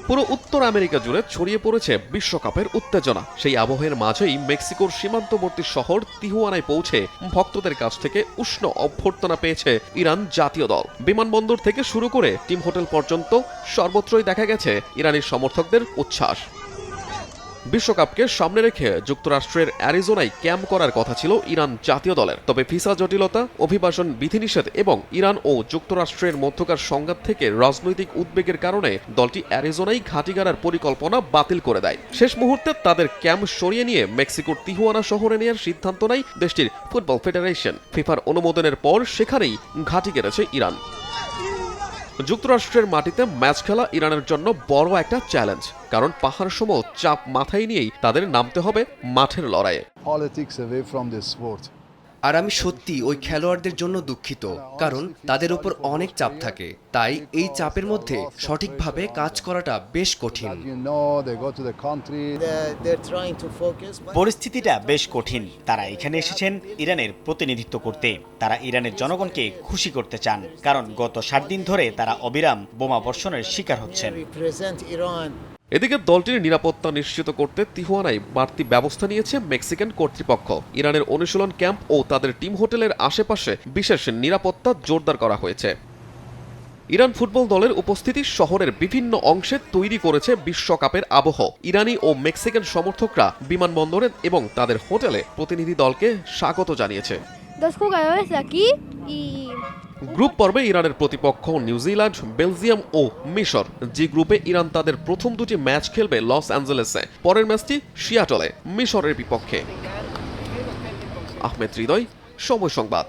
পুরো উত্তর আমেরিকা জুড়ে ছড়িয়ে পড়েছে বিশ্বকাপের উত্তেজনা। সেই আবহের মাঝেই মেক্সিকোর সীমান্তবর্তী শহর তিহুয়ানায় পৌঁছে ভক্তদের কাছ থেকে উষ্ণ অভ্যর্থনা পেয়েছে ইরান জাতীয় দল। বিমানবন্দর থেকে শুরু করে টিম হোটেল পর্যন্ত সর্বত্রই দেখা গেছে ইরানি সমর্থকদের উচ্ছ্বাস। বিশ্বকাপকে সামনে রেখে যুক্তরাষ্ট্রের অ্যারিজোনায় ক্যাম্প করার কথা ছিল ইরান জাতীয় দলের, তবে ভিসা জটিলতা, অভিবাসন বিধিনিষেধ এবং ইরান ও যুক্তরাষ্ট্রের মধ্যকার সংঘাত থেকে রাজনৈতিক উদ্বেগের কারণে দলটি অ্যারিজোনায় ঘাঁটি গাড়ার পরিকল্পনা বাতিল করে দেয়। শেষ মুহূর্তে তাদের ক্যাম্প সরিয়ে নিয়ে মেক্সিকোর তিহুয়ানা শহরে নেওয়ার সিদ্ধান্ত নেয় দেশটির ফুটবল ফেডারেশন। ফিফার অনুমোদনের পর সেখানেই ঘাঁটি গেড়েছে ইরান। যুক্তরাষ্ট্রের মাটিতে ম্যাচ খেলা ইরানের জন্য বড় একটা চ্যালেঞ্জ, কারণ পাহাড়সম চাপ মাথায় নিয়েই তাদের নামতে হবে মাঠের লড়াইয়ে। আর আমি সত্যি ওই খেলোয়াড়দের জন্য দুঃখিত, কারণ তাদের উপর অনেক চাপ থাকে, তাই এই চাপের মধ্যে সঠিকভাবে কাজ করাটা বেশ কঠিন। পরিস্থিতিটা বেশ কঠিন। তারা এখানে এসেছেন ইরানের প্রতিনিধিত্ব করতে। তারা ইরানের জনগণকে খুশি করতে চান, কারণ গত 7 দিন ধরে তারা অবিরাম বোমা বর্ষণের শিকার হচ্ছেন। এদিকে দলটির নিরাপত্তা নিশ্চিত করতে তিহুয়ানায় বাড়তি ব্যবস্থা নিয়েছে মেক্সিকান কর্তৃপক্ষ। ইরানের অনুশীলন ক্যাম্প ও তাদের টিম হোটেলের আশেপাশে বিশেষ নিরাপত্তা জোরদার করা হয়েছে। ইরান ফুটবল দলের উপস্থিতি শহরের বিভিন্ন অংশে তৈরি করেছে বিশ্বকাপের আবহ। ইরানি ও মেক্সিকান সমর্থকরা বিমানবন্দরে এবং তাদের হোটেলে প্রতিনিধি দলকে স্বাগত জানিয়েছে। গ্রুপ পর্বে ইরানের প্রতিপক্ষ নিউজিল্যান্ড, বেলজিয়াম ও মিশর। জি গ্রুপে ইরান তাদের প্রথম দুটি ম্যাচ খেলবে লস অ্যাঞ্জেলেসে। পরের ম্যাচটি সিয়াটলে মিশরের বিপক্ষে। আহমেদ হৃদয়, সময় সংবাদ।